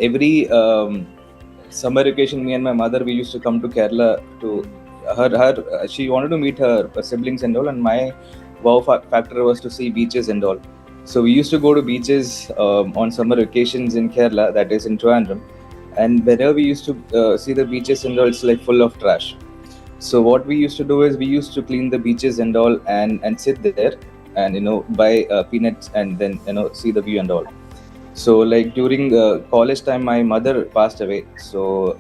every summer vacation, me and my mother, we used to come to Kerala to she wanted to meet her siblings and all, and my wow factor was to see beaches and all. So we used to go to beaches on summer vacations in Kerala, that is in Trivandrum, and whenever we used to see the beaches and all, it's like full of trash. So what we used to do is we used to clean the beaches and all, and sit there and buy peanuts and then see the view and all. So like during college time, my mother passed away. So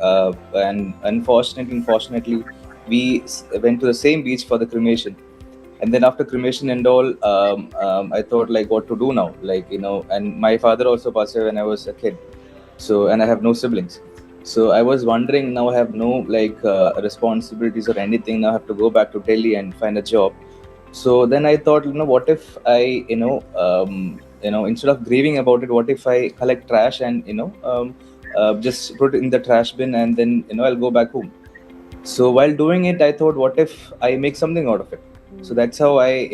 and unfortunately, we went to the same beach for the cremation. And then after cremation and all, I thought like what to do now, like and my father also passed away when I was a kid. So and I have no siblings. So I was wondering, now I have no like responsibilities or anything. Now I have to go back to Delhi and find a job. So then I thought, what if I instead of grieving about it, what if I collect trash and just put it in the trash bin, and then I'll go back home. So while doing it, I thought, what if I make something out of it? So that's how I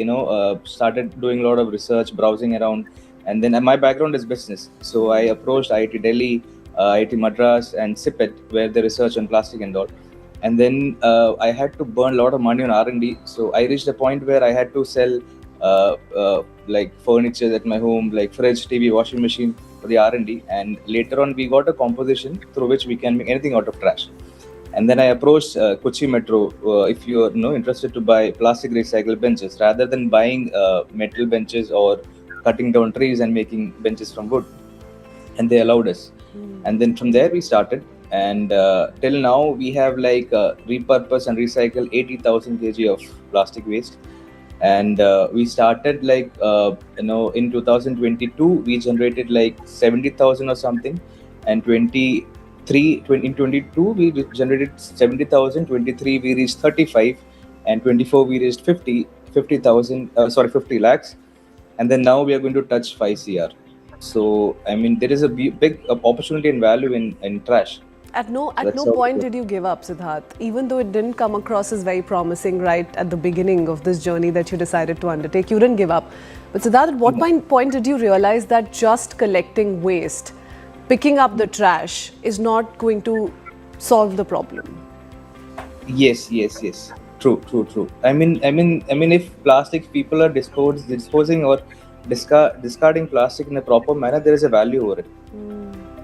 started doing a lot of research, browsing around, and then my background is business. So I approached IIT Delhi, IIT Madras, and SIPET, where they research on plastic and all. And then I had to burn a lot of money on R&D. So I reached a point where I had to sell like furniture at my home, like fridge, TV, washing machine for the R&D. And later on, we got a composition through which we can make anything out of trash. And then I approached Kochi Metro. If you are interested to buy plastic recycled benches, rather than buying metal benches or cutting down trees and making benches from wood, and they allowed us. And then from there we started, and till now we have like repurpose and recycle 80,000 kg of plastic waste. And we started like in 2022 we generated like 70,000 or something, and in 22 we generated 70,000, 23 we reached 35, and 24 we reached 50 lakhs, and then now we are going to touch 5 CR. So I mean, there is a big opportunity and value in trash. At no point did you give up, Siddharth, even though it didn't come across as very promising right at the beginning of this journey that you decided to undertake. You didn't give up. But Siddharth, at what point did you realize that just collecting waste, picking up the trash, is not going to solve the problem? Yes. True. I mean, if plastic people are disposing or discarding plastic in a proper manner, there is a value over it.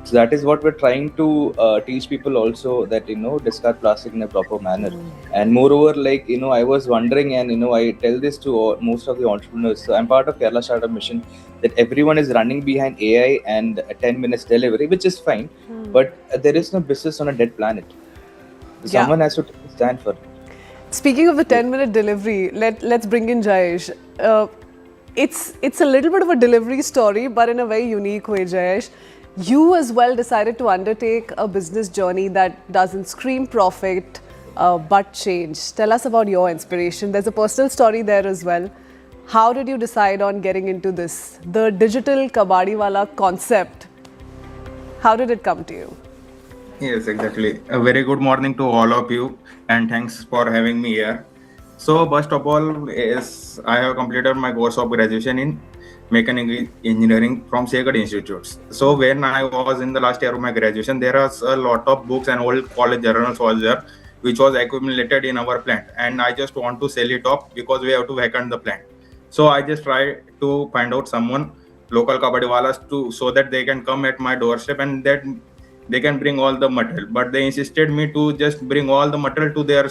So that is what we're trying to teach people also, that discard plastic in a proper manner. And moreover, like I was wondering, and I tell this to most of the entrepreneurs. So I'm part of Kerala Startup Mission, that everyone is running behind AI and 10 minutes delivery, which is fine, but there is no business on a dead planet. Someone has to stand for it. Speaking of the 10-minute delivery, let's bring in Jayesh. It's a little bit of a delivery story, but in a very unique way, Jayesh. You as well decided to undertake a business journey that doesn't scream profit, but change. Tell us about your inspiration. There's a personal story there as well. How did you decide on getting into this? The digital kabadiwala concept, how did it come to you? Yes, exactly. A very good morning to all of you, and thanks for having me here. So first of all, is I have completed my course of graduation in mechanical engineering from Sacred Institutes. So when I was in the last year of my graduation, there was a lot of books and old college journals was there, which was accumulated in our plant, and I just want to sell it off because we have to vacant the plant. So I just try to find out someone, local kabadiwalas, so that they can come at my doorstep and that they can bring all the material. But they insisted me to just bring all the material to their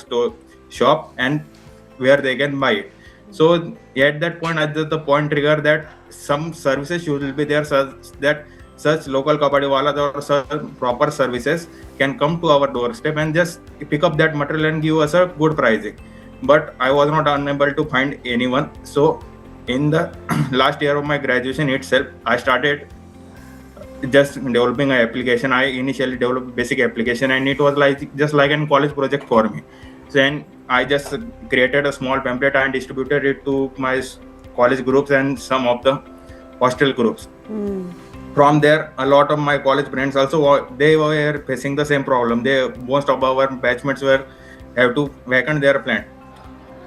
shop and where they can buy it. So at that point, at the point trigger that some services should be there, such that such local kabadiwalas or such proper services can come to our doorstep and just pick up that material and give us a good pricing. But I was not unable to find anyone. So in the last year of my graduation itself, I started just developing an application. I initially developed basic application, and it was like just like a college project for me. Then I just created a small pamphlet and distributed it to my college groups and some of the hostel groups. From there, a lot of my college friends also, they were facing the same problem. Most of our batchmates have to vacant their plant.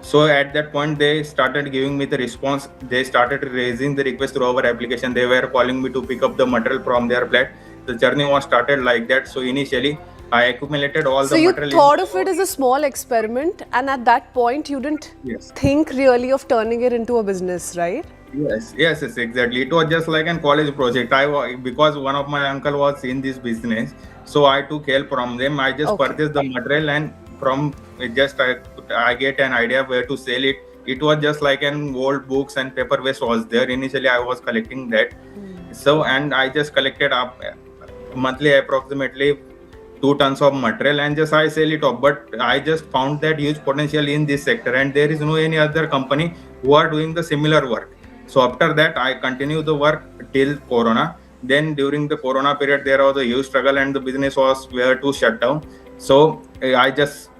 So at that point, they started giving me the response. They started raising the request through our application. They were calling me to pick up the material from their plant. the journey was started like that. So initially I accumulated all So the you material. thought of it as a small experiment, and at that point you didn't Yes. think really of turning it into a business, right? Yes, exactly. It was just like a college project. Because one of my uncle was in this business, so I took help from them. I just Okay. purchased the material, and from it just I get an idea where to sell it. It was just like an old books and paper waste was there. Initially, I was collecting that. So and I just collected up monthly approximately 2 tons of material, and just I sell it off. But I just found that huge potential in this sector, and there is no any other company who are doing the similar work. So after that, I continue the work till Corona. Then during the Corona period, there was a huge struggle, and the business was where to shut down. So I just,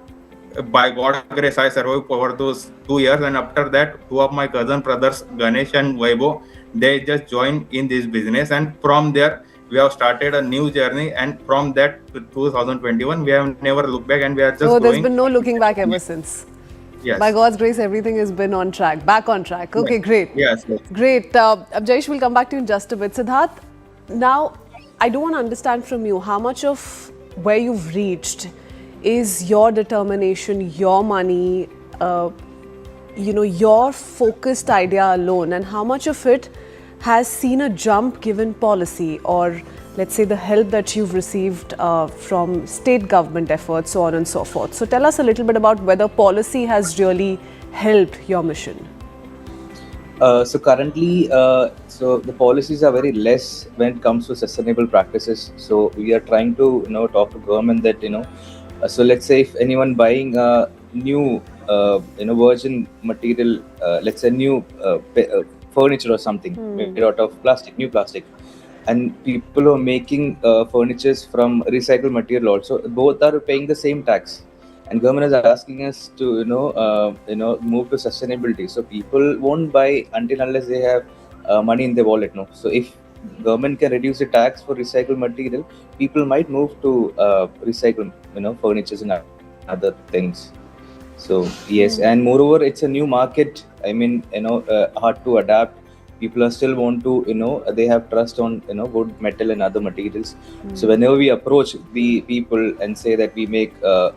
by God's grace, I survived over those 2 years. And after that, two of my cousin brothers, Ganesh and Vaibhav, they just joined in this business, and from there we have started a new journey. And from that to 2021, we have never looked back, and we are just Oh, there's growing. been no looking back ever since. Yes. By God's grace, everything has been on track, back on track. Okay, great. Yes. Great. Jayesh, we'll come back to you in just a bit. Siddharth, now I do want to understand from you how much of where you've reached is your determination, your money, your focused idea alone, and how much of it has seen a jump given policy, or let's say the help that you've received from state government efforts, so on and so forth. So tell us a little bit about whether policy has really helped your mission. So currently, so the policies are very less when it comes to sustainable practices. So we are trying to talk to government that so let's say if anyone buying a new virgin material, let's say new furniture or something made out of plastic, new plastic, and people who are making furnitures from recycled material also, both are paying the same tax. And government is asking us to move to sustainability. So people won't buy until unless they have money in their wallet. No. So if government can reduce the tax for recycled material, people might move to recycle furnitures and other things. So yes, and moreover, it's a new market. I mean, hard to adapt. People are still want to, they have trust on, good metal and other materials. So whenever we approach the people and say that we make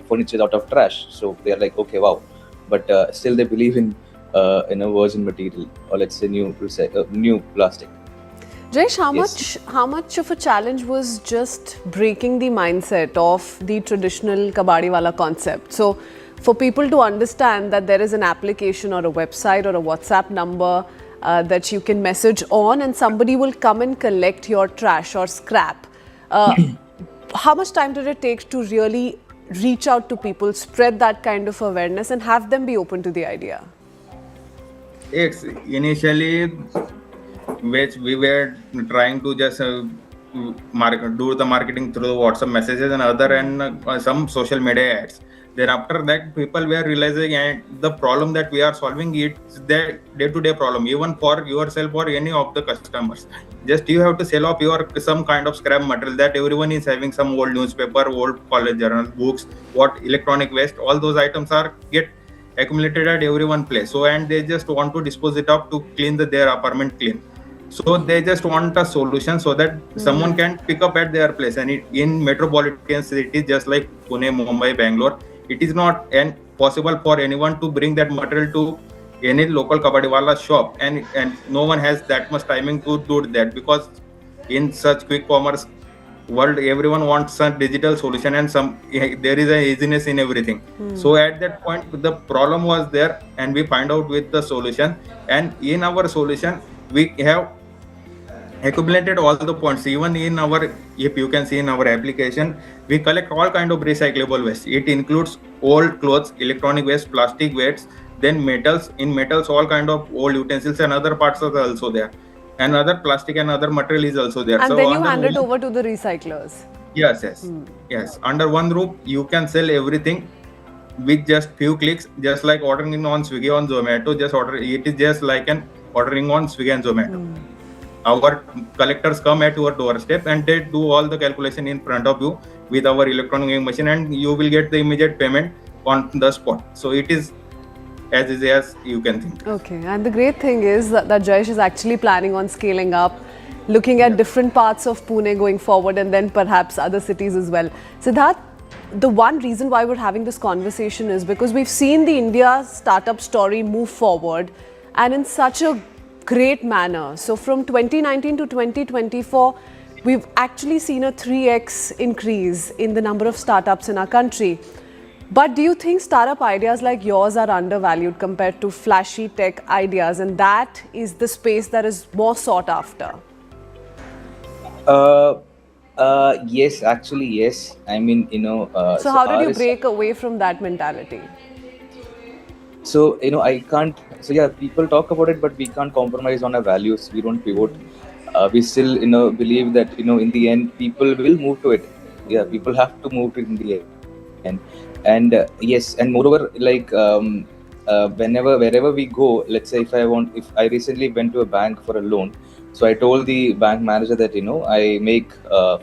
furniture out of trash, so they are like, okay, wow. But still they believe in, virgin material, or let's say new plastic. Jayesh, how much of a challenge was just breaking the mindset of the traditional kabadiwala concept? So for people to understand that there is an application or a website or a WhatsApp number that you can message on, and somebody will come and collect your trash or scrap. How much time did it take to really reach out to people, spread that kind of awareness, and have them be open to the idea? It's initially which we were trying to just do the marketing through WhatsApp messages and other and some social media ads. Then after that, people were realizing and the problem that we are solving, it's the day-to-day problem, even for yourself or any of the customers. Just you have to sell off your some kind of scrap material that everyone is having, some old newspaper, old college journal, books, what electronic waste, all those items are get accumulated at everyone place. So and they just want to dispose it up to clean their apartment clean. So they just want a solution so that someone can pick up at their place. And in metropolitan cities just like Pune, Mumbai, Bangalore, it is not possible for anyone to bring that material to any local kabadiwala shop, and no one has that much timing to do that, because in such quick commerce world everyone wants a digital solution, and there is a easiness in everything. So at that point the problem was there, and we find out with the solution. And in our solution we have accumulated all the points. Even in our, if you can see in our application, we collect all kind of recyclable waste. It includes old clothes, electronic waste, plastic waste, then metals. In metals, all kind of old utensils and other parts are also there, and other plastic and other material is also there. And so then you hand it over to the recyclers. Yes, under one roof you can sell everything with just few clicks, just like ordering on Swiggy, on Zomato. Just order, it is just like an ordering on Swiggy and Zomato. Our collectors come at your doorstep and they do all the calculation in front of you with our electronic machine, and you will get the immediate payment on the spot. So it is as easy as you can think. Okay, and the great thing is that Jayesh is actually planning on scaling up looking at different parts of Pune going forward and then perhaps other cities as well. Siddharth, the one reason why we're having this conversation is because we've seen the India startup story move forward and in such a great manner. So from 2019 to 2024, we've actually seen a 3x increase in the number of startups in our country. But do you think startup ideas like yours are undervalued compared to flashy tech ideas, and that is the space that is more sought after? Yes, actually, yes. I mean, So how did you break away from that mentality? So, I can't. So, yeah, people talk about it, but we can't compromise on our values. We don't pivot. We still, believe that, in the end, people will move to it. Yeah, people have to move to it in the end. And yes, and moreover, like, wherever we go, let's say if I recently went to a bank for a loan. So I told the bank manager that, I make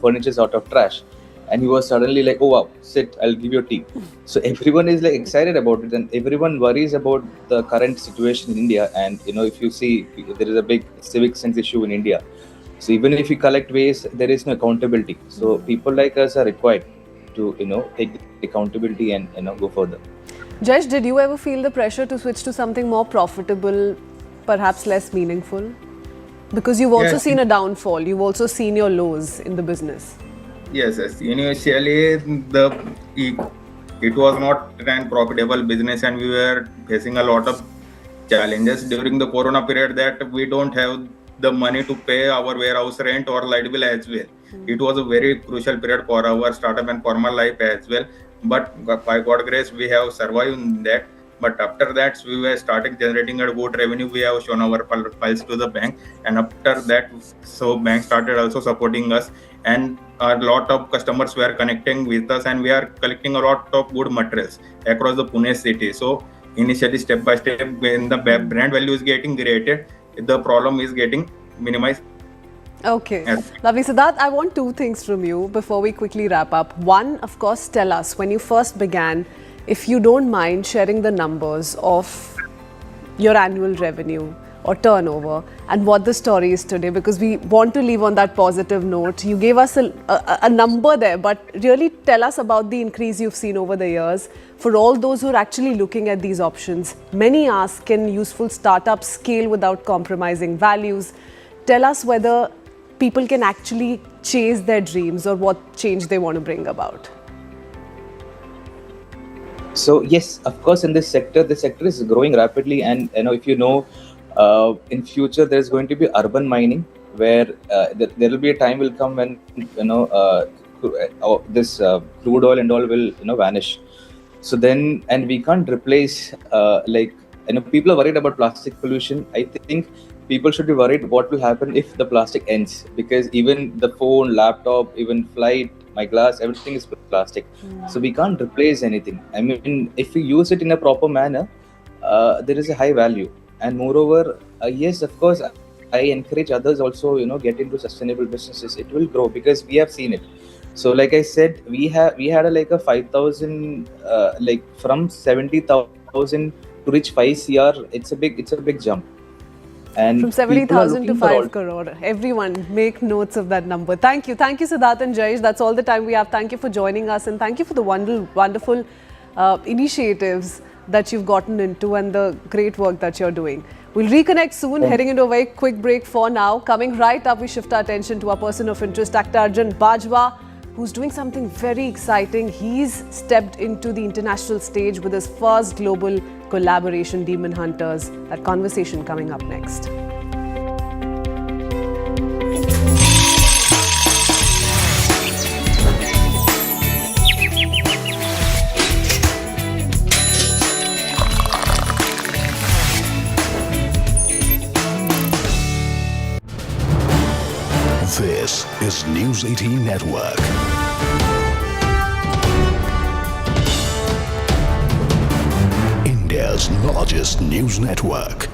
furnitures out of trash. And he was suddenly like, oh wow, sit, I'll give you a tea. So everyone is like excited about it, and everyone worries about the current situation in India. And if you see, there is a big civic sense issue in India. So even if you collect waste, there is no accountability. So people like us are required to take the accountability and go further. Jayesh, did you ever feel the pressure to switch to something more profitable, perhaps less meaningful? Because you've also seen a downfall, you've also seen your lows in the business. Yes. Initially, it was not an profitable business, and we were facing a lot of challenges during the Corona period that we don't have the money to pay our warehouse rent or light bill as well. It was a very crucial period for our startup and for my life as well. But by God's grace, we have survived in that. But after that, we were starting generating a good revenue. We have shown our files to the bank, and after that, so bank started also supporting us, and a lot of customers were connecting with us, and we are collecting a lot of good materials across the Pune city. So initially, step by step, when the brand value is getting created, the problem is getting minimized. Okay. Yes. Lovely. Siddharth, I want two things from you before we quickly wrap up. One, of course, tell us when you first began, if you don't mind sharing the numbers of your annual revenue or turnover and what the story is today, because we want to leave on that positive note. You gave us a number there, but really tell us about the increase you've seen over the years for all those who are actually looking at these options. Many ask, can useful startups scale without compromising values? Tell us whether people can actually chase their dreams or what change they want to bring about. So yes, of course, in this sector, the sector is growing rapidly, and if in future there's going to be urban mining, where there will be a time will come when this crude oil and all will vanish. So then, and we can't replace people are worried about plastic pollution. I think people should be worried what will happen if the plastic ends, because even the phone, laptop, even flight, my glass, everything is plastic. So we can't replace anything. I mean, if we use it in a proper manner, there is a high value. And moreover, yes, of course, I encourage others also, get into sustainable businesses. It will grow because we have seen it. So like I said, we had a 5,000, from 70,000 to reach 5 CR. It's a big jump. And from 70,000 to 5 crore. Everyone make notes of that number. Thank you. Thank you, Siddharth and Jayesh. That's all the time we have. Thank you for joining us, and thank you for the wonderful initiatives that you've gotten into and the great work that you're doing. We'll reconnect soon, heading into a very quick break for now. Coming right up, we shift our attention to our person of interest, Dr. Arjun Bajwa, who's doing something very exciting. He's stepped into the international stage with his first global collaboration, Demon Hunters. That conversation coming up next. This is News 18 Network. India's largest news network.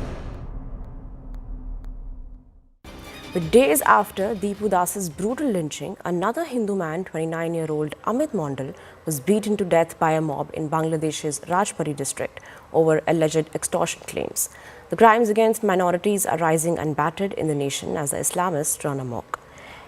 But days after Deepu Das's brutal lynching, another Hindu man, 29-year-old Amit Mondal, was beaten to death by a mob in Bangladesh's Rajpuri district over alleged extortion claims. The crimes against minorities are rising unbattered in the nation as the Islamists run amok.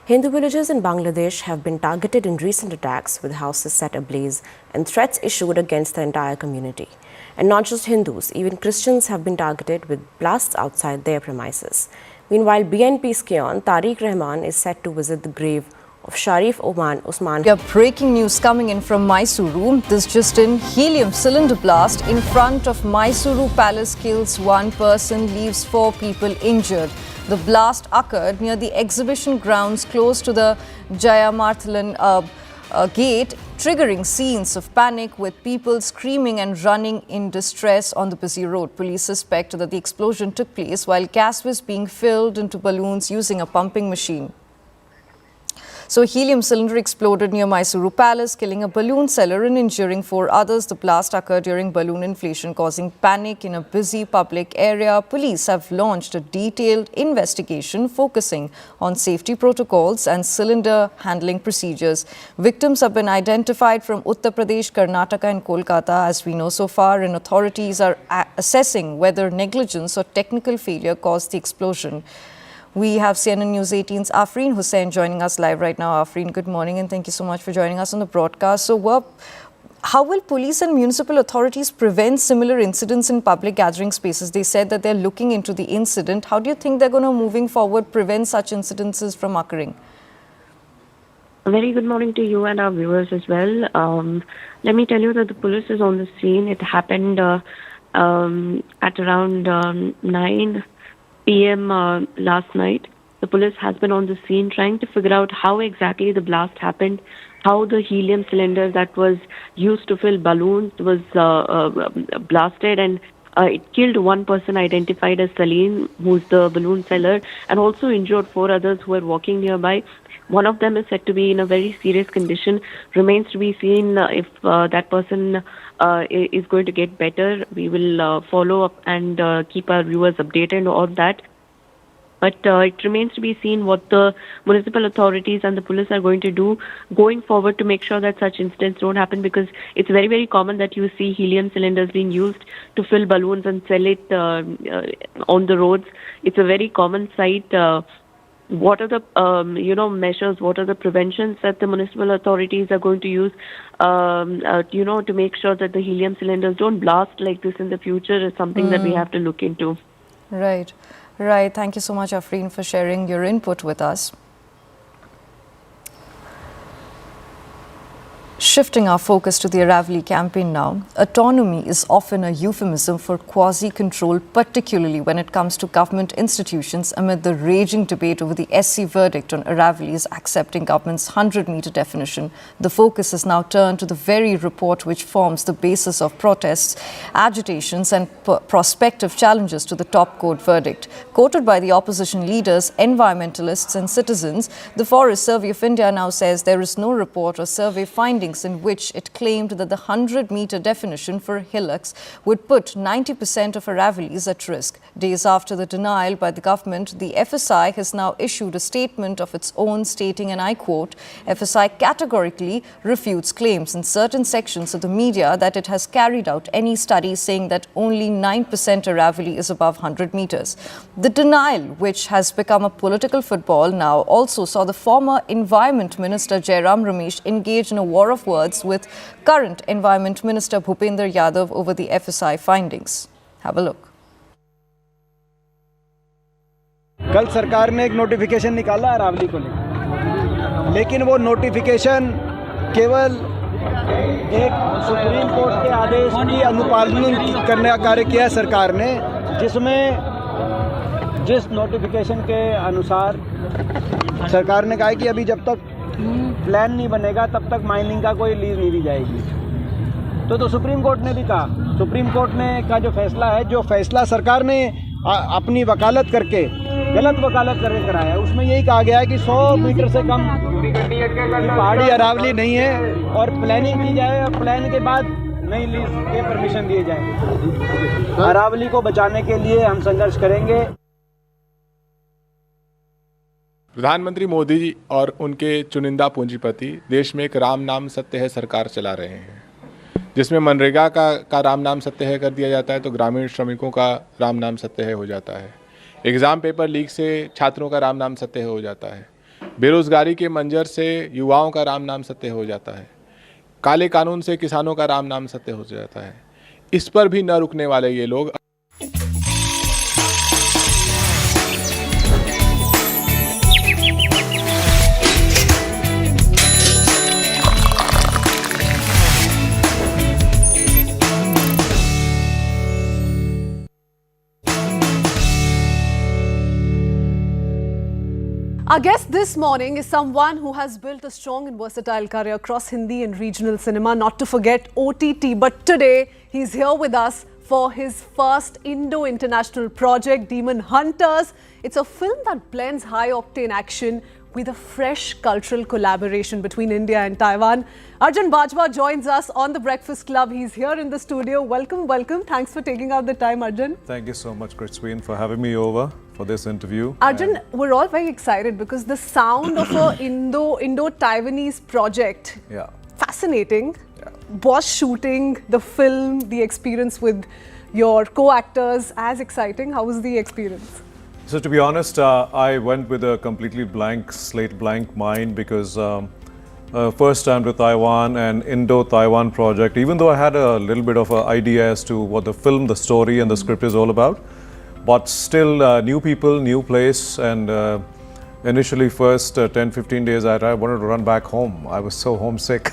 Hindu villages in Bangladesh have been targeted in recent attacks, with houses set ablaze and threats issued against the entire community. And not just Hindus, even Christians have been targeted with blasts outside their premises. Meanwhile, BNP's Kion Tariq Rahman is set to visit the grave of Sharif Usman. We have breaking news coming in from Mysuru. This just in, helium cylinder blast in front of Mysuru Palace kills one person, leaves 4 people injured. The blast occurred near the exhibition grounds close to the Jayamarthalan gate, triggering scenes of panic with people screaming and running in distress on the busy road. Police suspect that the explosion took place while gas was being filled into balloons using a pumping machine. So a helium cylinder exploded near Mysuru Palace, killing a balloon seller and injuring 4 others. The blast occurred during balloon inflation, causing panic in a busy public area. Police have launched a detailed investigation focusing on safety protocols and cylinder handling procedures. Victims have been identified from Uttar Pradesh, Karnataka and Kolkata, as we know so far, and authorities are assessing whether negligence or technical failure caused the explosion. We have CNN News 18's Afreen Hussain joining us live right now. Afreen, good morning and thank you so much for joining us on the broadcast. So, how will police and municipal authorities prevent similar incidents in public gathering spaces? They said that they're looking into the incident. How do you think they're going to, moving forward, prevent such incidences from occurring? A very good morning to you and our viewers as well. Let me tell you that the police is on the scene. It happened at around 9 p.m. Last night. The police has been on the scene trying to figure out how exactly the blast happened, how the helium cylinder that was used to fill balloons was blasted, and it killed one person identified as Salim, who's the balloon seller, and also injured 4 others who were walking nearby. One of them is said to be in a very serious condition. Remains to be seen if that person is going to get better. We will follow up and keep our viewers updated on that. But it remains to be seen what the municipal authorities and the police are going to do going forward to make sure that such incidents don't happen, because it's very, very common that you see helium cylinders being used to fill balloons and sell it on the roads. It's a very common sight. What are the measures? What are the preventions that the municipal authorities are going to use, to make sure that the helium cylinders don't blast like this in the future is something that we have to look into. Right. Right. Thank you so much, Afreen, for sharing your input with us. Shifting our focus to the Aravali campaign now, autonomy is often a euphemism for quasi-control, particularly when it comes to government institutions amid the raging debate over the SC verdict on Aravali's accepting government's 100-meter definition. The focus is now turned to the very report which forms the basis of protests, agitations and prospective challenges to the top court verdict. Quoted by the opposition leaders, environmentalists and citizens, the Forest Survey of India now says there is no report or survey findings in which it claimed that the 100-meter definition for hillocks would put 90% of Aravalis at risk. Days after the denial by the government, the FSI has now issued a statement of its own stating, and I quote, FSI categorically refutes claims in certain sections of the media that it has carried out any study saying that only 9% Aravali is above 100 meters. The denial, which has become a political football now, also saw the former Environment Minister Jairam Ramesh engage in a war of words with current Environment Minister Bhupender Yadav over the FSI findings. Have a look. कल सरकार ने एक notification निकाला अरावली को लेकिन वो notification केवल एक सुप्रीम कोर्ट के आदेश की अनुपालन करने का कार्य किया है सरकार ने, जिसमें जिस नोटिफिकेशन के अनुसार सरकार ने कहा है कि अभी जब तक प्लान नहीं बनेगा तब तक माइनिंग का कोई लीज नहीं दी जाएगी। तो सुप्रीम कोर्ट ने भी कहा, सुप्रीम कोर्ट ने का जो फैसला है, जो फैसला सरकार ने अपनी वकालत करके गलत वकालत करके कराया है, उसमें यही कहा गया है कि 100 मीटर से कम पहाड़ी अरावली नहीं है और प्लानिंग की जाए और प्लान के बाद नई लीज के परमिशन दिए जाएंगे। अरावली को बचाने के लिए हम संघर्ष करेंगे। प्रधानमंत्री मोदी जी और उनके चुनिंदा पूंजीपति देश में एक राम नाम सत्य है सरकार चला रहे हैं, जिसमें मनरेगा का राम नाम सत्य है कर दिया जाता है तो ग्रामीण श्रमिकों का राम नाम सत्य है हो जाता है। एग्ज़ाम पेपर लीक से छात्रों का राम नाम सत्य हो जाता है। बेरोजगारी के मंजर से युवाओं का राम नाम सत्य हो जाता है। काले कानून से किसानों का राम नाम सत्य हो जाता है। इस पर भी न रुकने वाले ये लोग Our guest this morning is someone who has built a strong and versatile career across Hindi and regional cinema, not to forget OTT. But today, he's here with us for his first Indo-international project, Demon Hunters. It's a film that blends high-octane action with a fresh cultural collaboration between India and Taiwan. Arjun Bajwa joins us on The Breakfast Club. He's here in the studio. Welcome, welcome. Thanks for taking out the time, Arjun. Thank you so much, Christine, for having me over for this interview. Arjun, we're all very excited because the sound of a Indo-Taiwanese project, fascinating. Was shooting the film, the experience with your co-actors as exciting? How was the experience? So to be honest, I went with a completely blank slate, blank mind because first time to Taiwan and Indo-Taiwan project, even though I had a little bit of an idea as to what the film, the story and the script is all about, but still new people, new place, and initially first 10-15 days I wanted to run back home. I was so homesick,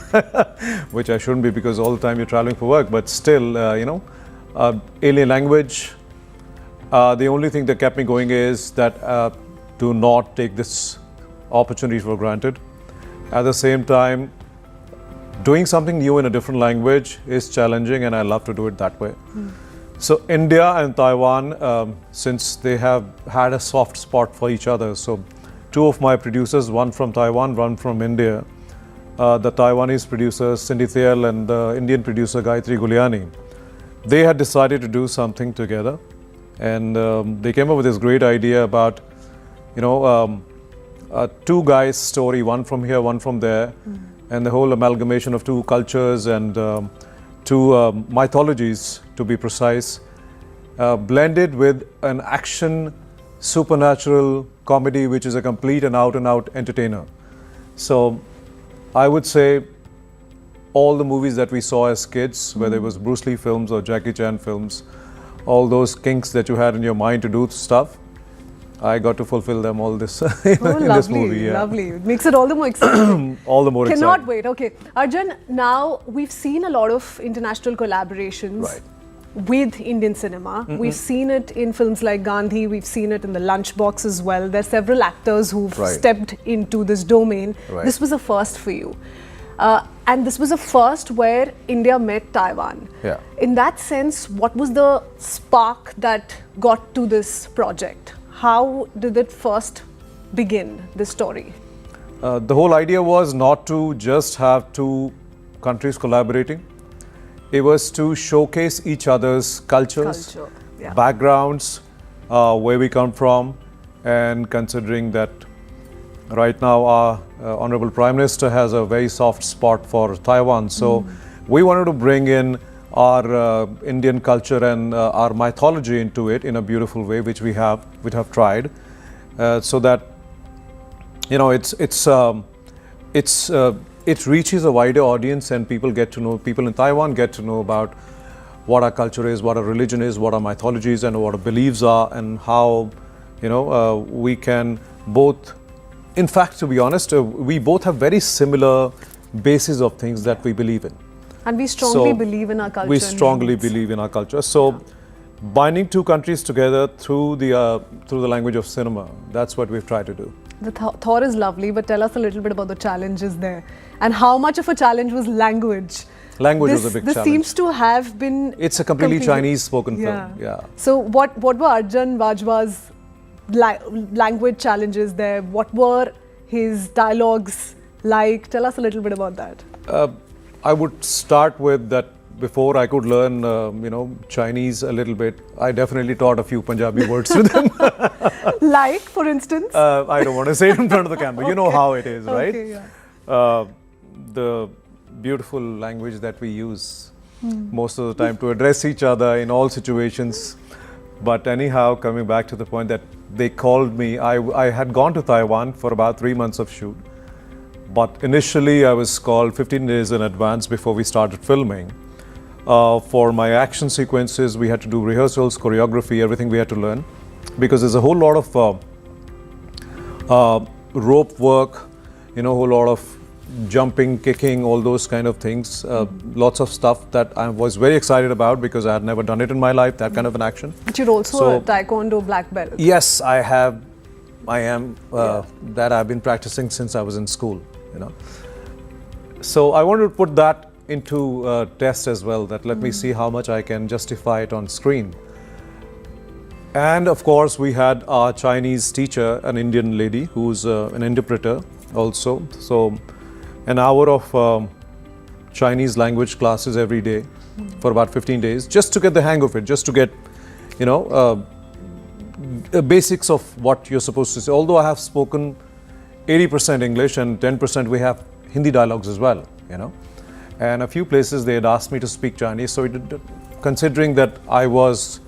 which I shouldn't be because all the time you're traveling for work, but still, alien language. The only thing that kept me going is that do not take this opportunity for granted. At the same time, doing something new in a different language is challenging and I love to do it that way. So India and Taiwan, since they have had a soft spot for each other, so two of my producers, one from Taiwan, one from India, the Taiwanese producer Cindy Thiel and the Indian producer Gayatri Guliani, they had decided to do something together. And they came up with this great idea about, two guys' story, one from here, one from there, and the whole amalgamation of two cultures and two mythologies, to be precise, blended with an action, supernatural comedy, which is a complete and out entertainer. So I would say all the movies that we saw as kids, whether it was Bruce Lee films or Jackie Chan films, all those kinks that you had in your mind to do stuff, I got to fulfill them all this in this movie. Lovely. It makes it all the more exciting. All the more Cannot exciting. wait. Okay. Arjun, now we've seen a lot of international collaborations with Indian cinema. We've seen it in films like Gandhi. We've seen it in The Lunchbox as well. There's several actors who've stepped into this domain. This was a first for you. And this was a first where India met Taiwan. In that sense, what was the spark that got to this project? How did it first begin, this story? The whole idea was not to just have two countries collaborating. It was to showcase each other's cultures, backgrounds, where we come from, and considering that right now our Honorable Prime Minister has a very soft spot for Taiwan. So we wanted to bring in our Indian culture and our mythology into it in a beautiful way, which we have tried, so that it reaches a wider audience and people in Taiwan get to know about what our culture is, what our religion is, what our mythology is, and what our beliefs are, and how we can both. In fact, to be honest, we both have very similar bases of things that we believe in. And we strongly believe in our culture. We strongly believe in our culture. So binding two countries together through the language of cinema, that's what we've tried to do. The thought is lovely, but tell us a little bit about the challenges there. And how much of a challenge was language? Language was a big challenge. This seems to have been... It's a completely Chinese spoken film. So what were Arjun Bajwa's language challenges there? What were his dialogues like? Tell us a little bit about that. I would start with that. Before I could learn, Chinese a little bit, I definitely taught a few Punjabi words to them. Like, for instance? I don't want to say it in front of the camera. You know how it is, right? Okay, The beautiful language that we use. most of the time to address each other in all situations. But anyhow, coming back to the point that they called me, I had gone to Taiwan for about 3 months of shoot. But initially I was called 15 days in advance before we started filming. For my action sequences, we had to do rehearsals, choreography, everything we had to learn. Because there's a whole lot of rope work, a whole lot of jumping, kicking, all those kind of things. Lots of stuff that I was very excited about because I had never done it in my life, that kind of an action. But you're also a Taekwondo black belt. Yes, I am. That I've been practicing since I was in school, So I wanted to put that into test as well, that let me see how much I can justify it on screen. And of course, we had our Chinese teacher, an Indian lady who's an interpreter also. So an hour of Chinese language classes every day for about 15 days, just to get the hang of it, just to get, basics of what you're supposed to say. Although I have spoken 80% English and 10% we have Hindi dialogues as well, And a few places they had asked me to speak Chinese. So considering that I was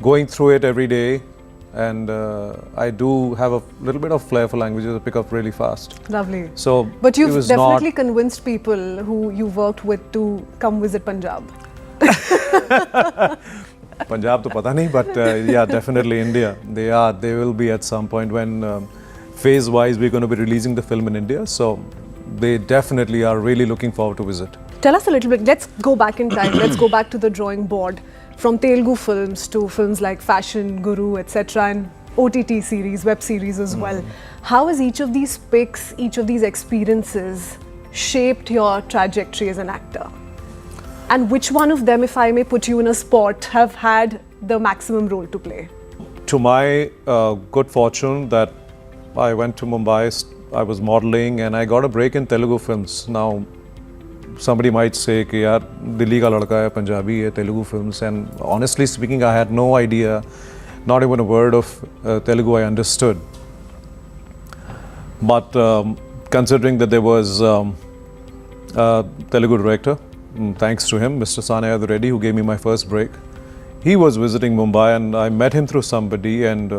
going through it every day, and I do have a little bit of flair for languages, I pick up really fast. Lovely. So, but you've definitely convinced people who you worked with to come visit Punjab. Punjab to pata nahi, but yeah, definitely India. They will be at some point when phase-wise we're going to be releasing the film in India. So they definitely are really looking forward to visit. Tell us a little bit. Let's go back in time. Let's go back to the drawing board. From Telugu films to films like Fashion, Guru, etc., and OTT series, web series as well. How has each of these picks, each of these experiences shaped your trajectory as an actor? And which one of them, if I may put you in a spot, have had the maximum role to play? To my good fortune that I went to Mumbai, I was modeling and I got a break in Telugu films. Now, somebody might say, कि यार दिल्ली का लड़का है, पंजाबी है, Telugu films, and honestly speaking, I had no idea, not even a word of Telugu I understood. But considering that there was a Telugu director, thanks to him, Mr. Sanayad Reddy, who gave me my first break. He was visiting Mumbai and I met him through somebody, and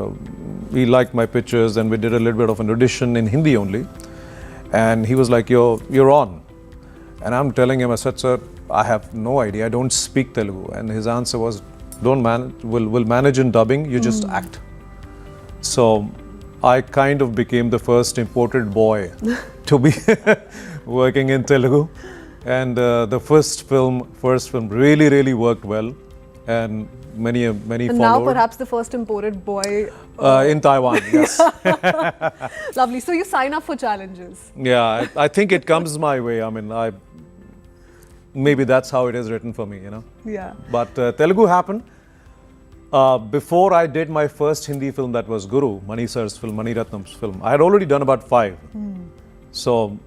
he liked my pictures, and we did a little bit of an audition in Hindi only. And he was like, you're on. And I'm telling him, I said, sir, I have no idea. I don't speak Telugu. And his answer was, don't manage, we'll manage in dubbing, you just act. So I kind of became the first imported boy to be working in Telugu. And the first film really, really worked well. And many and followed. Now perhaps the first imported boy. In Taiwan, yes. Lovely. So you sign up for challenges. Yeah, I think it comes my way. I mean, maybe that's how it is written for me, Yeah. But Telugu happened. Before I did my first Hindi film, that was Guru, Mani sir's film, Mani Ratnam's film. I had already done about 5. So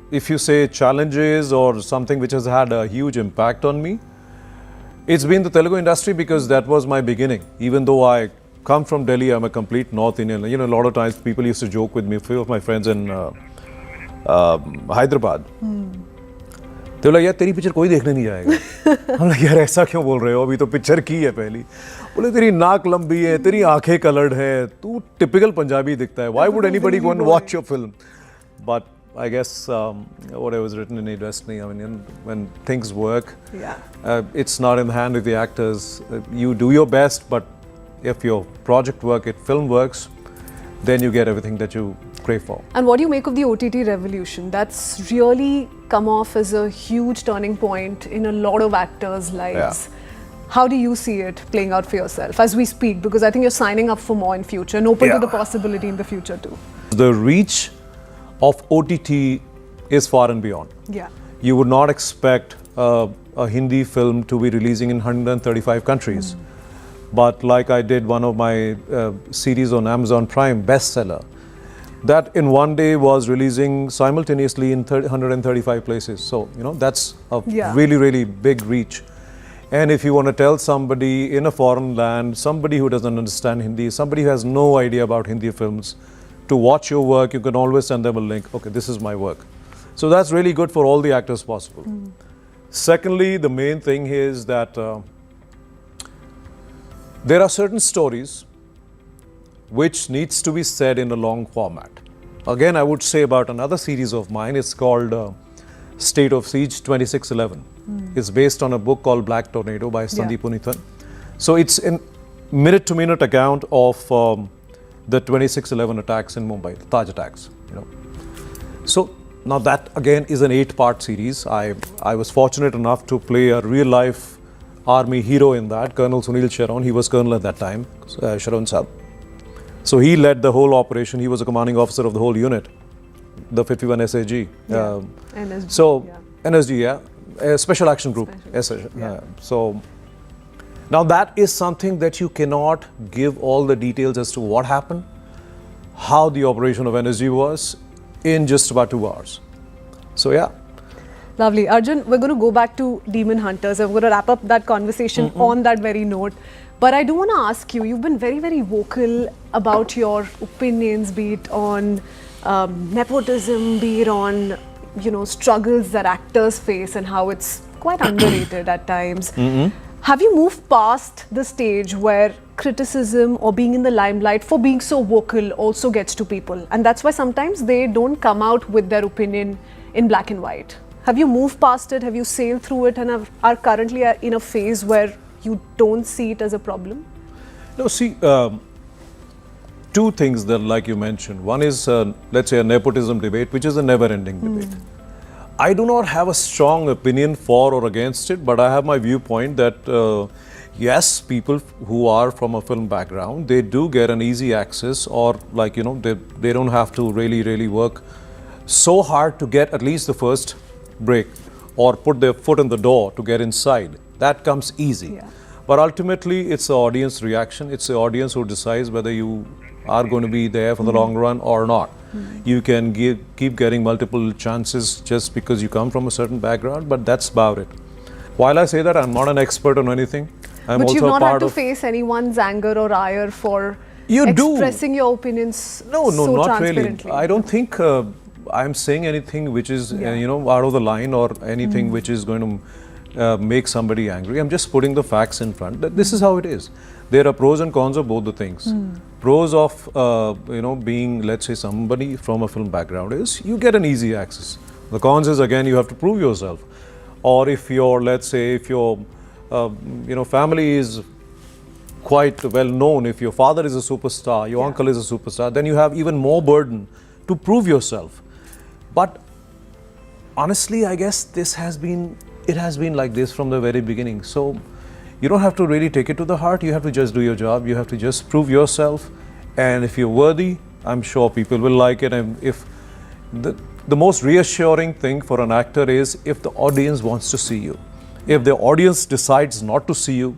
if you say challenges or something which has had a huge impact on me, it's been the Telugu industry, because that was my beginning. Even though I come from Delhi, I'm a complete North Indian. A lot of times people used to joke with me, a few of my friends in Hyderabad. They were like, यार तेरी picture कोई देखने नहीं जाएगा. हम like, यार ऐसा क्यों बोल रहे हो, अभी तो पिक्चर की है पहली. बोले तेरी नाक लंबी है, तेरी आंखें colored है, तू typical पंजाबी दिखता है. Why would anybody go and watch your film? But I guess whatever was written in your destiny. I mean, when things work, it's not in the hand of the actors. You do your best, but if your project work, if film works, then you get everything that you crave for. And what do you make of the OTT revolution? That's really come off as a huge turning point in a lot of actors' lives. How do you see it playing out for yourself as we speak? Because I think you're signing up for more in future and open to the possibility in the future too. The reach of OTT is far and beyond. Yeah. You would not expect a Hindi film to be releasing in 135 countries. But like I did one of my series on Amazon Prime, bestseller, that in one day was releasing simultaneously in 135 places. So, that's a really, really big reach. And if you want to tell somebody in a foreign land, somebody who doesn't understand Hindi, somebody who has no idea about Hindi films, to watch your work, you can always send them a link. Okay, this is my work. So that's really good for all the actors possible. Secondly, the main thing is that there are certain stories which needs to be said in a long format. Again, I would say about another series of mine. It's called State of Siege 2611. It's based on a book called Black Tornado by Sandeep Unithan. So it's a minute-to-minute account of the 2611 attacks in Mumbai, the Taj attacks. So now that again is an 8-part series. I was fortunate enough to play a real-life army hero in that, Colonel Sunil Sharon. He was colonel at that time, Sharon Saab. So he led the whole operation. He was a commanding officer of the whole unit, the 51 SAG. NSG. So NSG, Special Action Group. So now that is something that you cannot give all the details as to what happened, how the operation of NSG was in just about 2 hours. So yeah. Lovely. Arjun, we're going to go back to Demon Hunters. I'm going to wrap up that conversation on that very note. But I do want to ask you, you've been very, very vocal about your opinions, be it on nepotism, be it on, struggles that actors face and how it's quite underrated at times. Have you moved past the stage where criticism or being in the limelight for being so vocal also gets to people? And that's why sometimes they don't come out with their opinion in black and white. Have you moved past it? Have you sailed through it and are currently in a phase where you don't see it as a problem? No, see, 2 things that, like you mentioned. One is, let's say, a nepotism debate, which is a never-ending debate. I do not have a strong opinion for or against it, but I have my viewpoint that, yes, people who are from a film background, they do get an easy access, or they don't have to really work so hard to get at least the first break or put their foot in the door to get inside. That comes easy. But ultimately, it's the audience reaction. It's the audience who decides whether you are going to be there for the long run or not. You can keep getting multiple chances just because you come from a certain background, but that's about it. While I say that, I'm not an expert on anything. I'm but also you've not part had to of face anyone's anger or ire for expressing your opinions so not transparently. really. I don't think I'm saying anything which is out of the line or anything which is going to make somebody angry. I'm just putting the facts in front. This is how it is. There are pros and cons of both the things. Pros of being, let's say, somebody from a film background is you get an easy access. The cons is, again, you have to prove yourself. Or if you're, let's say, if your family is quite well known, if your father is a superstar, your uncle is a superstar, then you have even more burden to prove yourself. But honestly, I guess it has been like this from the very beginning. So you don't have to really take it to the heart. You have to just do your job. You have to just prove yourself. And if you're worthy, I'm sure people will like it. And if the most reassuring thing for an actor is if the audience wants to see you. If the audience decides not to see you,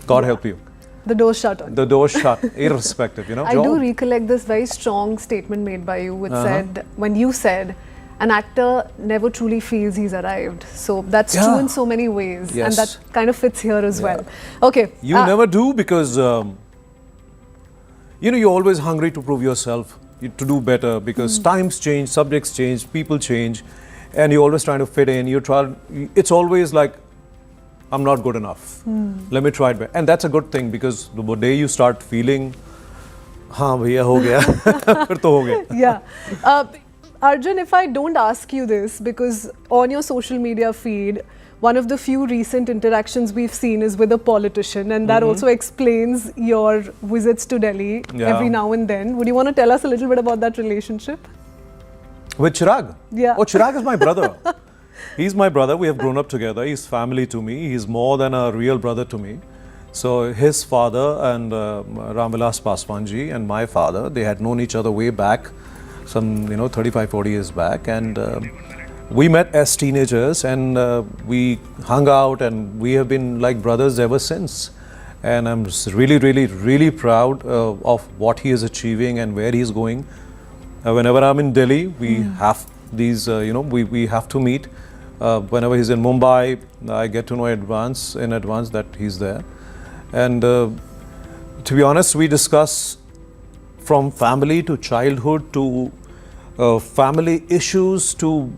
God help you. The door's shut on you. The door's shut, irrespective, I do recollect this very strong statement made by you, which said, when you said, an actor never truly feels he's arrived. So that's true in so many ways. Yes. And that kind of fits here as well. Okay. You never do because, you're always hungry to prove yourself, to do better because times change, subjects change, people change, and you're always trying to fit in. It's always like, I'm not good enough. Let me try it better. And that's a good thing because the day you start feeling, हाँ भैया हो गया, फिर तो हो गया. Yeah. Arjun, if I don't ask you this, because on your social media feed, one of the few recent interactions we've seen is with a politician, and that also explains your visits to Delhi every now and then. Would you want to tell us a little bit about that relationship? With Chirag? Yeah. Oh, Chirag is my brother. He's my brother. We have grown up together. He's family to me. He's more than a real brother to me. So his father and Ramvilas Paswanji and my father, they had known each other way back, some 35, 40 years back. And we met as teenagers and we hung out and we have been like brothers ever since. And I'm really, really, really proud of what he is achieving and where he's going. Whenever I'm in Delhi, we have these, we have to meet. Whenever he's in Mumbai, I get to know in advance that he's there. And to be honest, we discuss from family to childhood to family issues to,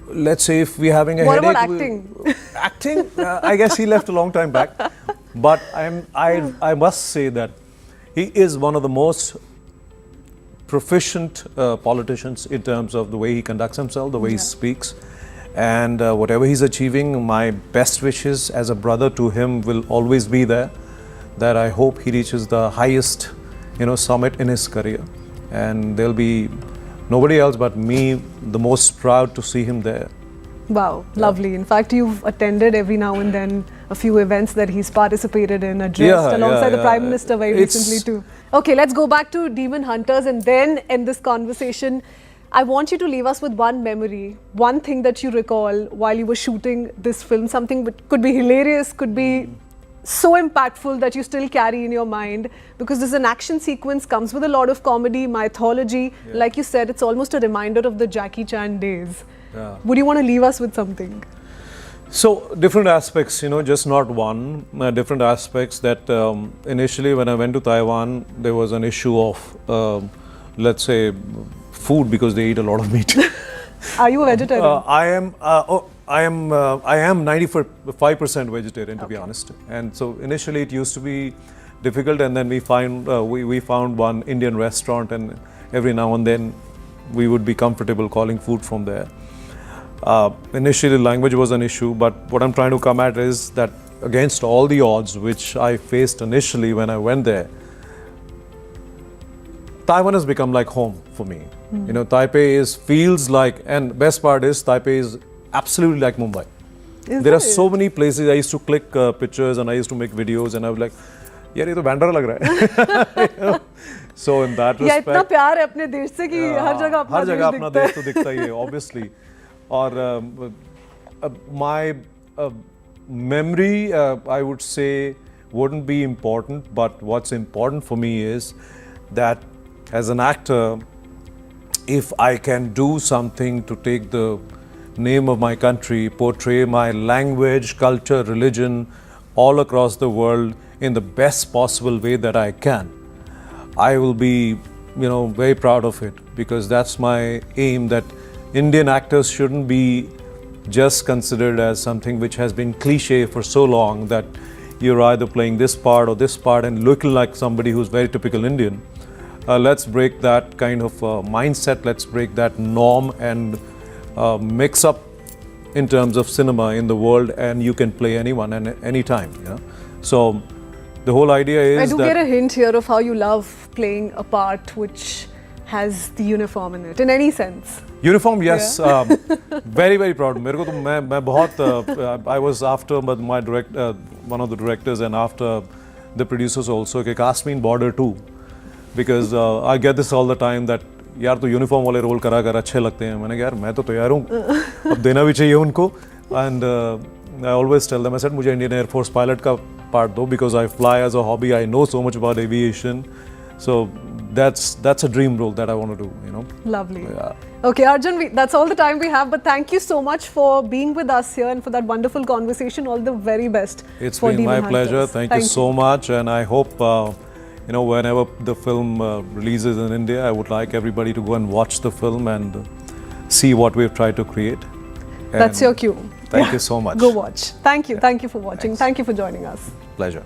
let's say if we're having a What headache. about acting? Acting, I guess he left a long time back. But I must say that he is one of the most proficient politicians in terms of the way he conducts himself, the way he speaks. And whatever he's achieving, my best wishes as a brother to him will always be there. That I hope he reaches the highest, summit in his career. And there'll be nobody else but me the most proud to see him there. Wow, lovely. In fact, you've attended every now and then a few events that he's participated in, addressed alongside the Prime Minister very recently too. Okay, let's go back to Demon Hunters and then end this conversation. I want you to leave us with one memory, one thing that you recall while you were shooting this film, something that could be hilarious, could be so impactful that you still carry in your mind, because this is an action sequence, comes with a lot of comedy, mythology. Like you said, it's almost a reminder of the Jackie Chan days. Would you want to leave us with something? So different aspects, just not one, different aspects that initially when I went to Taiwan, there was an issue of, let's say, food, because they eat a lot of meat. Are you a vegetarian? I am 95% vegetarian, to be honest. And so initially it used to be difficult, and then we found one Indian restaurant, and every now and then we would be comfortable calling food from there. Initially language was an issue, but what I'm trying to come at is that against all the odds which I faced initially when I went there, Taiwan has become like home for me. Taipei feels like, and best part is Taipei is absolutely like Mumbai. There are so many places. I used to click pictures and I used to make videos, and I was like, yaar, ye to Bandara lag raha hai. So in that respect, इतना प्यार है अपने देश से कि हर जगह अपना देश तो दिखता ही है, obviously. Or my memory, I would say, wouldn't be important, but what's important for me is that as an actor, if I can do something to take the name of my country, portray my language, culture, religion all across the world in the best possible way that I can, I will be, very proud of it, because that's my aim, that Indian actors shouldn't be just considered as something which has been cliche for so long, that you're either playing this part or this part and looking like somebody who's very typical Indian. Let's break that kind of mindset, let's break that norm and mix up in terms of cinema in the world, and you can play anyone and anytime. So the whole idea is I do get a hint here of how you love playing a part which has the uniform in it, in any sense. Uniform, yes. Very, very proud. I was after my one of the directors and after the producers also, okay, cast me in Border 2. Because I get this all the time that यार तो uniform वाले role करा कर अच्छे लगते हैं. मैंने कहा यार मैं तो तैयार हूँ, अब देना भी चाहिए उनको. And I always tell them, I said मुझे इंडियन एयरफोर्स पायलट का पार्ट दो, because I fly as a hobby, I know so much about aviation. So that's a dream role that I want to do, Lovely. Yeah. Okay, Arjun, that's all the time we have, but thank you so much for being with us here and for that wonderful conversation. All the very best. It's been my pleasure. Thank you so much, and I hope whenever the film releases in India, I would like everybody to go and watch the film and see what we've tried to create. That's your cue. Thank you so much. Go watch. Thank you. Thank you for watching. Thanks. Thank you for joining us. Pleasure.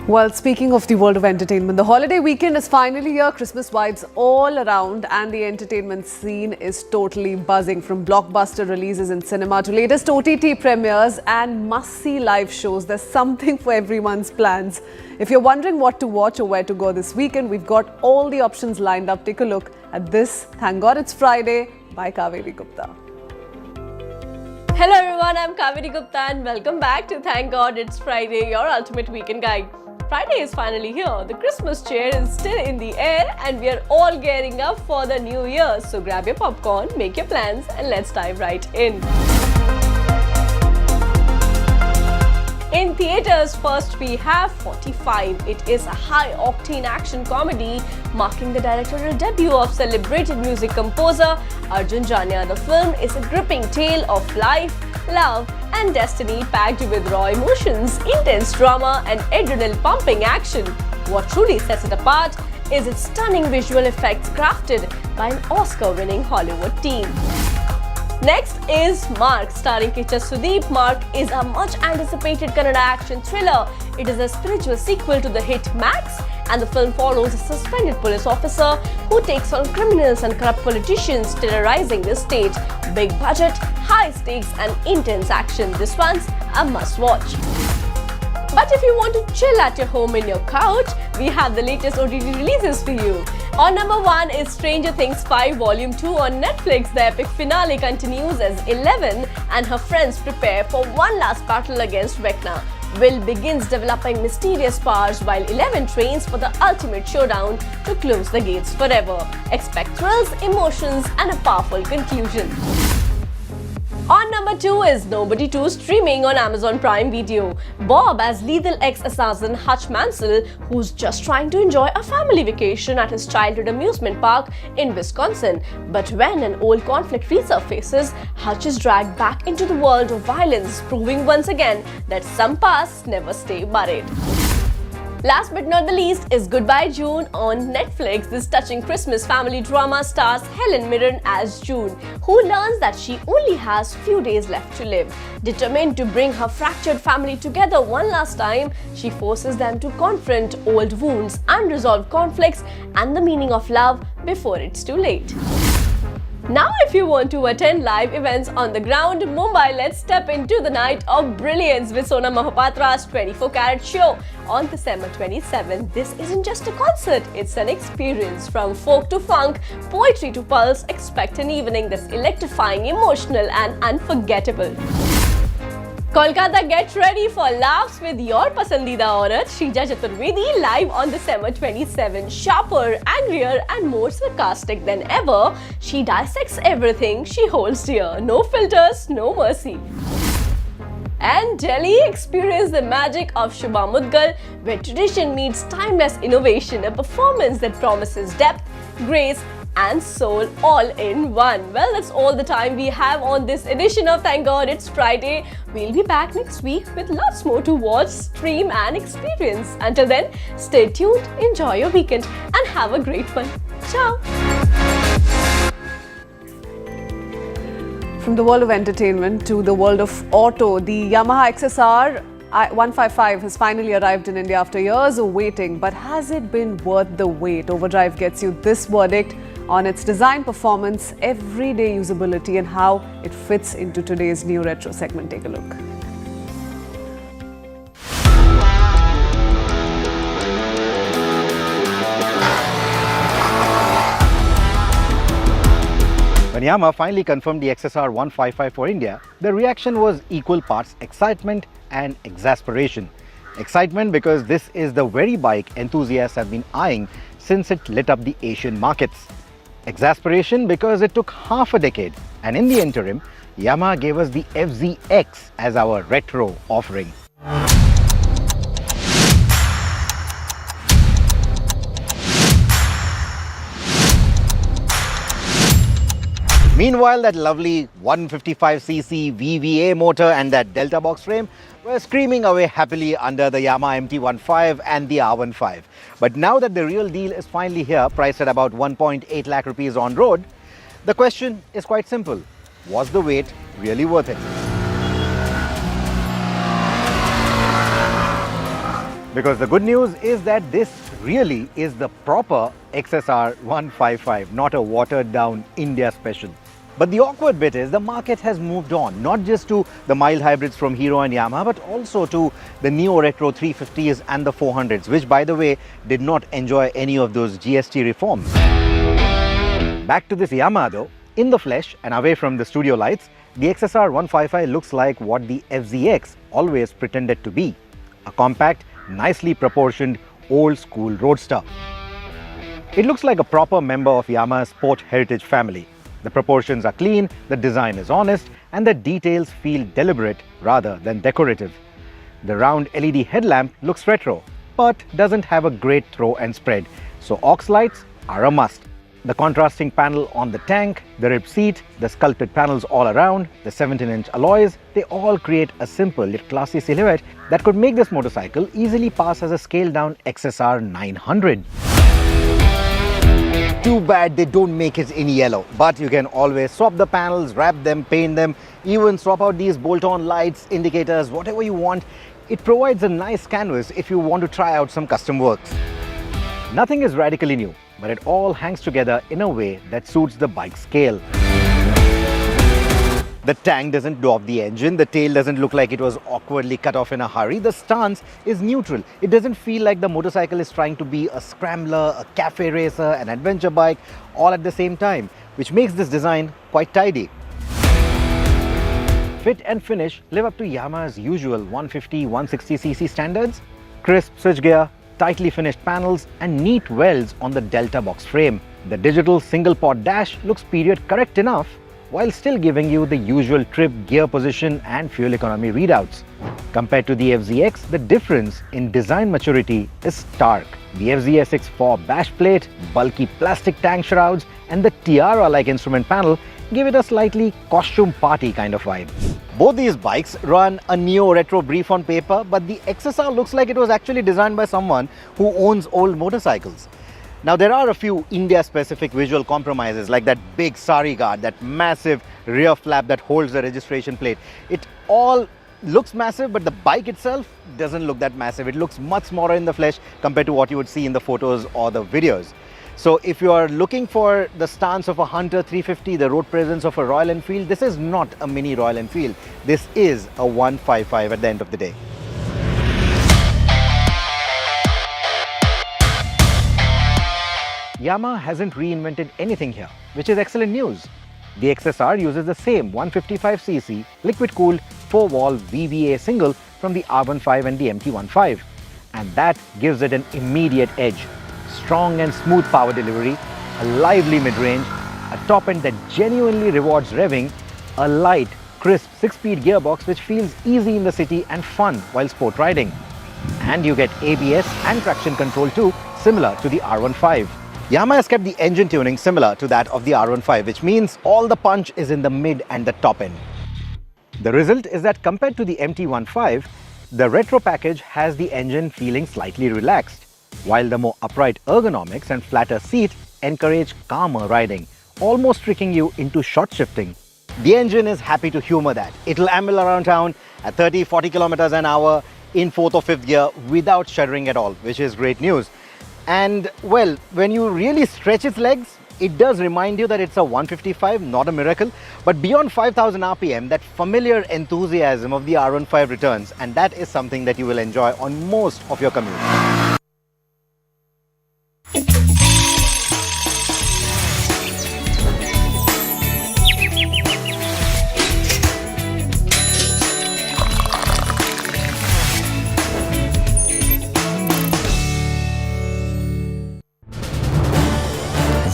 Well, speaking of the world of entertainment, the holiday weekend is finally here. Christmas vibes all around, and the entertainment scene is totally buzzing, from blockbuster releases in cinema to latest OTT premieres and must-see live shows. There's something for everyone's plans. If you're wondering what to watch or where to go this weekend, we've got all the options lined up. Take a look at this Thank God It's Friday by Kaveri Gupta. Hello everyone, I'm Kaveri Gupta and welcome back to Thank God It's Friday, your ultimate weekend guide. Friday is finally here, the Christmas cheer is still in the air, and we are all gearing up for the new year. So grab your popcorn, make your plans, and let's dive right in. In theatres, first we have 45. It is a high-octane action comedy marking the directorial debut of celebrated music composer Arjun Janya. The film is a gripping tale of life, love and destiny, packed with raw emotions, intense drama and adrenaline-pumping action. What truly sets it apart is its stunning visual effects crafted by an Oscar-winning Hollywood team. Next is Mark, starring Kichar Sudeep. Mark is a much-anticipated Kannada action thriller. It is a spiritual sequel to the hit Max, and the film follows a suspended police officer who takes on criminals and corrupt politicians terrorizing the state. Big budget, high stakes and intense action. This one's a must-watch. But if you want to chill at your home in your couch, we have the latest OTT releases for you. On number 1 is Stranger Things 5 Volume 2 on Netflix. The epic finale continues as Eleven and her friends prepare for one last battle against Vecna. Will begins developing mysterious powers while Eleven trains for the ultimate showdown to close the gates forever. Expect thrills, emotions and a powerful conclusion. On number 2 is Nobody 2 streaming on Amazon Prime Video. Bob as lethal ex-assassin Hutch Mansell, who's just trying to enjoy a family vacation at his childhood amusement park in Wisconsin. But when an old conflict resurfaces, Hutch is dragged back into the world of violence, proving once again that some pasts never stay buried. Last but not the least is Goodbye June on Netflix. This touching Christmas family drama stars Helen Mirren as June, who learns that she only has few days left to live. Determined to bring her fractured family together one last time, she forces them to confront old wounds, unresolved conflicts, and the meaning of love before it's too late. Now, if you want to attend live events on the ground, Mumbai, let's step into the night of brilliance with Sonam Mohapatra's 24-carat show on December 27th. This isn't just a concert, it's an experience. From folk to funk, poetry to pulse, expect an evening that's electrifying, emotional and unforgettable. Kolkata, get ready for laughs with your Pasandida Aurat, Shrija Chaturvedi, live on December 27. Sharper, angrier and more sarcastic than ever, she dissects everything she holds dear. No filters, no mercy. And Delhi, experience the magic of Shubha Mudgal, where tradition meets timeless innovation, a performance that promises depth, grace and soul all in one. Well, that's all the time we have on this edition of Thank God It's Friday. We'll be back next week with lots more to watch, stream and experience. Until then, stay tuned, enjoy your weekend and have a great one. Ciao! From the world of entertainment to the world of auto, the Yamaha XSR 155 has finally arrived in India after years of waiting. But has it been worth the wait? Overdrive gets you this verdict on its design, performance, everyday usability and how it fits into today's new retro segment. Take a look. When Yamaha finally confirmed the XSR 155 for India, the reaction was equal parts excitement and exasperation. Excitement because this is the very bike enthusiasts have been eyeing since it lit up the Asian markets. Exasperation because it took half a decade, and in the interim, Yamaha gave us the FZX as our retro offering. Meanwhile, that lovely 155cc VVA motor and that Delta box frame were screaming away happily under the Yamaha MT-15 and the R15. But now that the real deal is finally here, priced at about 1.8 lakh rupees on road, the question is quite simple. Was the wait really worth it? Because the good news is that this really is the proper XSR 155, not a watered down India special. But the awkward bit is the market has moved on, not just to the mild hybrids from Hero and Yamaha, but also to the neo-retro 350s and the 400s, which by the way did not enjoy any of those GST reforms. Back to this Yamaha though, in the flesh and away from the studio lights, the XSR 155 looks like what the FZX always pretended to be, a compact, nicely proportioned, old-school roadster. It looks like a proper member of Yamaha's sport heritage family. The proportions are clean, the design is honest, and the details feel deliberate rather than decorative. The round LED headlamp looks retro, but doesn't have a great throw and spread, so aux lights are a must. The contrasting panel on the tank, the ribbed seat, the sculpted panels all around, the 17-inch alloys, they all create a simple yet classy silhouette that could make this motorcycle easily pass as a scaled-down XSR 900. Too bad they don't make it in yellow, but you can always swap the panels, wrap them, paint them, even swap out these bolt-on lights, indicators, whatever you want. It provides a nice canvas if you want to try out some custom works. Nothing is radically new, but it all hangs together in a way that suits the bike's scale. The tank doesn't dwarf the engine, the tail doesn't look like it was awkwardly cut off in a hurry, the stance is neutral. It doesn't feel like the motorcycle is trying to be a scrambler, a cafe racer, an adventure bike, all at the same time, which makes this design quite tidy. Fit and finish live up to Yamaha's usual 150-160cc standards. Crisp switchgear, tightly finished panels and neat welds on the Delta box frame. The digital single-pod dash looks period correct enough while still giving you the usual trip, gear position and fuel economy readouts. Compared to the FZX, the difference in design maturity is stark. The FZSX4 bash plate, bulky plastic tank shrouds and the tiara-like instrument panel give it a slightly costume party kind of vibe. Both these bikes run a neo-retro brief on paper, but the XSR looks like it was actually designed by someone who owns old motorcycles. Now, there are a few India-specific visual compromises like that big sari guard, that massive rear flap that holds the registration plate. It all looks massive, but the bike itself doesn't look that massive. It looks much smaller in the flesh compared to what you would see in the photos or the videos. So if you are looking for the stance of a Hunter 350, the road presence of a Royal Enfield, this is not a mini Royal Enfield. This is a 155 at the end of the day. Yamaha hasn't reinvented anything here, which is excellent news. The XSR uses the same 155cc liquid-cooled 4-valve VVA single from the R15 and the MT15, and that gives it an immediate edge. Strong and smooth power delivery, a lively mid-range, a top end that genuinely rewards revving, a light, crisp 6-speed gearbox which feels easy in the city and fun while sport riding. And you get ABS and traction control too, similar to the R15. Yamaha has kept the engine tuning similar to that of the R15, which means all the punch is in the mid and the top end. The result is that compared to the MT15, the retro package has the engine feeling slightly relaxed, while the more upright ergonomics and flatter seat encourage calmer riding, almost tricking you into short shifting. The engine is happy to humor that. It'll amble around town at 30-40 kilometers an hour in 4th or 5th gear without shuddering at all, which is great news. And well, when you really stretch its legs, it does remind you that it's a 155, not a miracle. But beyond 5,000 RPM, that familiar enthusiasm of the R15 returns, and that is something that you will enjoy on most of your commute.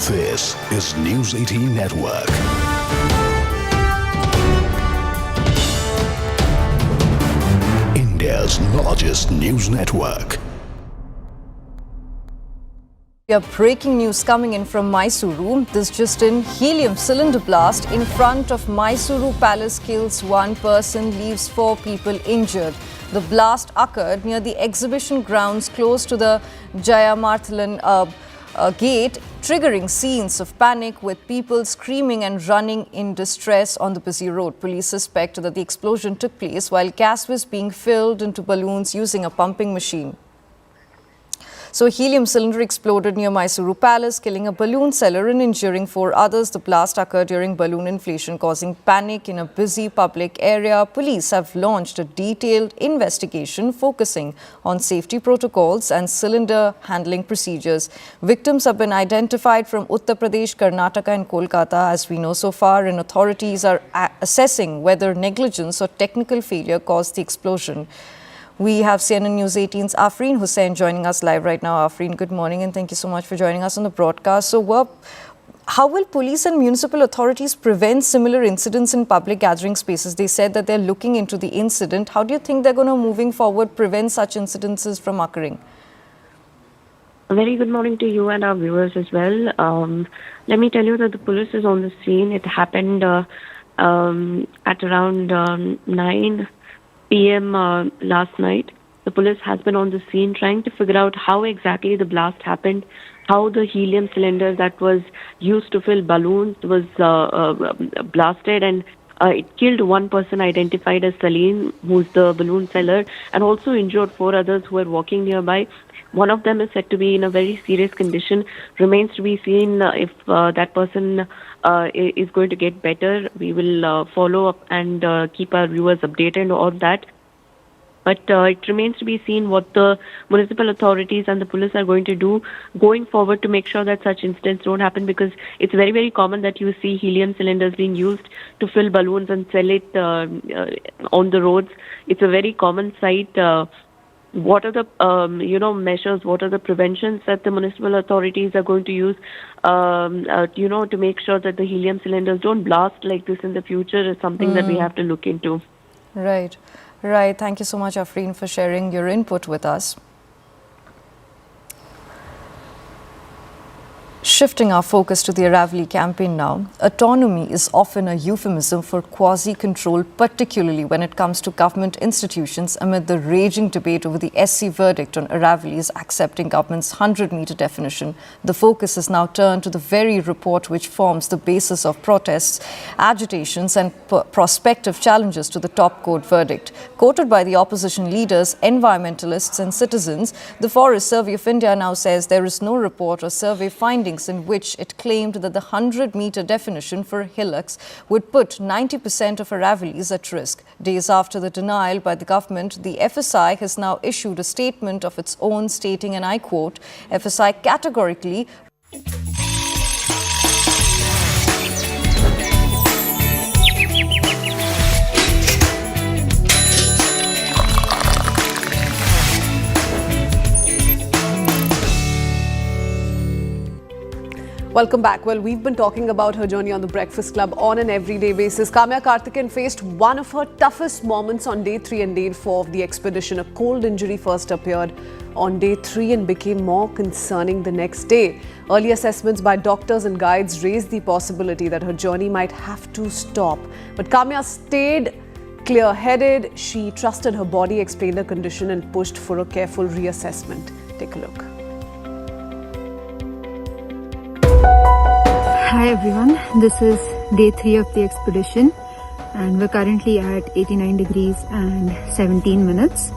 This is News 18 Network. India's largest news network. We have breaking news coming in from Mysuru. This just in, helium cylinder blast in front of Mysuru Palace kills 1 person, leaves 4 people injured. The blast occurred near the exhibition grounds close to the Jayamarthalan gate, triggering scenes of panic with people screaming and running in distress on the busy road. Police suspect that the explosion took place while gas was being filled into balloons using a pumping machine. So a helium cylinder exploded near Mysuru Palace, killing a balloon seller and injuring 4 others. The blast occurred during balloon inflation, causing panic in a busy public area. Police have launched a detailed investigation focusing on safety protocols and cylinder handling procedures. Victims have been identified from Uttar Pradesh, Karnataka and Kolkata, as we know so far, and authorities are assessing whether negligence or technical failure caused the explosion. We have CNN News 18's Afreen Hussain joining us live right now. Afreen, good morning and thank you so much for joining us on the broadcast. So, how will police and municipal authorities prevent similar incidents in public gathering spaces? They said that they're looking into the incident. How do you think they're going to, moving forward, prevent such incidences from occurring? A very good morning to you and our viewers as well. Let me tell you that the police is on the scene. It happened at around 9 p.m. Last night. The police has been on the scene trying to figure out how exactly the blast happened, how the helium cylinder that was used to fill balloons was blasted, and it killed one person identified as Salim, who's the balloon seller, and also injured 4 others who were walking nearby. One of them is said to be in a very serious condition. Remains to be seen if that person is going to get better. We will follow up and keep our viewers updated on that. But it remains to be seen what the municipal authorities and the police are going to do going forward to make sure that such incidents don't happen, because it's very, very common that you see helium cylinders being used to fill balloons and sell it on the roads. It's a very common sight. What are the measures, what are the preventions that the municipal authorities are going to use to make sure that the helium cylinders don't blast like this in the future is something that we have to look into. Right. Right. Thank you so much, Afreen, for sharing your input with us. Shifting our focus to the Aravali campaign now, autonomy is often a euphemism for quasi-control, particularly when it comes to government institutions amid the raging debate over the SC verdict on Aravali's accepting government's 100-metre definition. The focus is now turned to the very report which forms the basis of protests, agitations and prospective challenges to the top court verdict. Quoted by the opposition leaders, environmentalists and citizens, the Forest Survey of India now says there is no report or survey findings in which it claimed that the 100-metre definition for hillocks would put 90% of Aravalis at risk. Days after the denial by the government, the FSI has now issued a statement of its own stating, and I quote, FSI categorically Welcome back. Well, we've been talking about her journey on the Breakfast Club on an everyday basis. Kamya Karthikeyan faced one of her toughest moments on day 3 and day 4 of the expedition. A cold injury first appeared on day 3 and became more concerning the next day. Early assessments by doctors and guides raised the possibility that her journey might have to stop. But Kamya stayed clear-headed. She trusted her body, explained her condition and pushed for a careful reassessment. Take a look. Hi everyone, this is day 3 of the expedition and we're currently at 89 degrees and 17 minutes.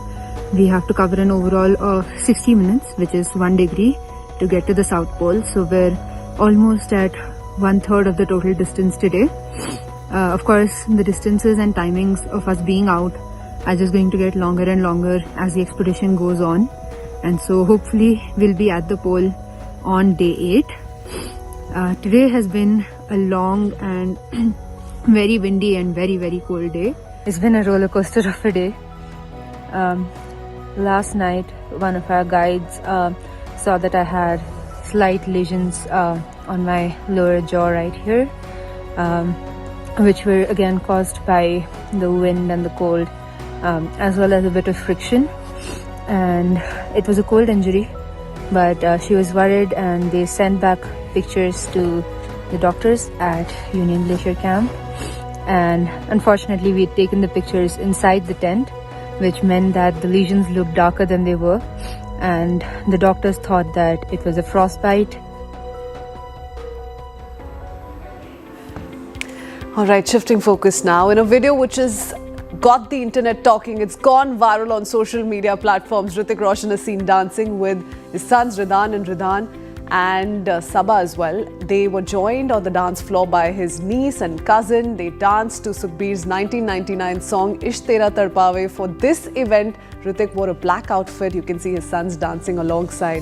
We have to cover an overall of 60 minutes, which is 1 degree to get to the South Pole. So we're almost at 1/3 of the total distance today. Of course, the distances and timings of us being out are just going to get longer and longer as the expedition goes on. And so hopefully we'll be at the pole on day 8. Today has been a long and very windy and very, very cold day. It's been a roller coaster of a day. Last night, one of our guides saw that I had slight lesions on my lower jaw right here, which were again caused by the wind and the cold, as well as a bit of friction. And it was a cold injury, but she was worried and they sent back pictures to the doctors at Union Glacier Camp, and unfortunately we had taken the pictures inside the tent, which meant that the lesions looked darker than they were, and the doctors thought that it was a frostbite. All right, shifting focus now. In a video which has got the internet talking, it's gone viral on social media platforms. Hrithik Roshan is seen dancing with his sons Ridhan and Saba as well. They were joined on the dance floor by his niece and cousin. They danced to Sukhbir's 1999 song Ishq Tera Tadpaave. For this event, Hrithik wore a black outfit. You can see his sons dancing alongside.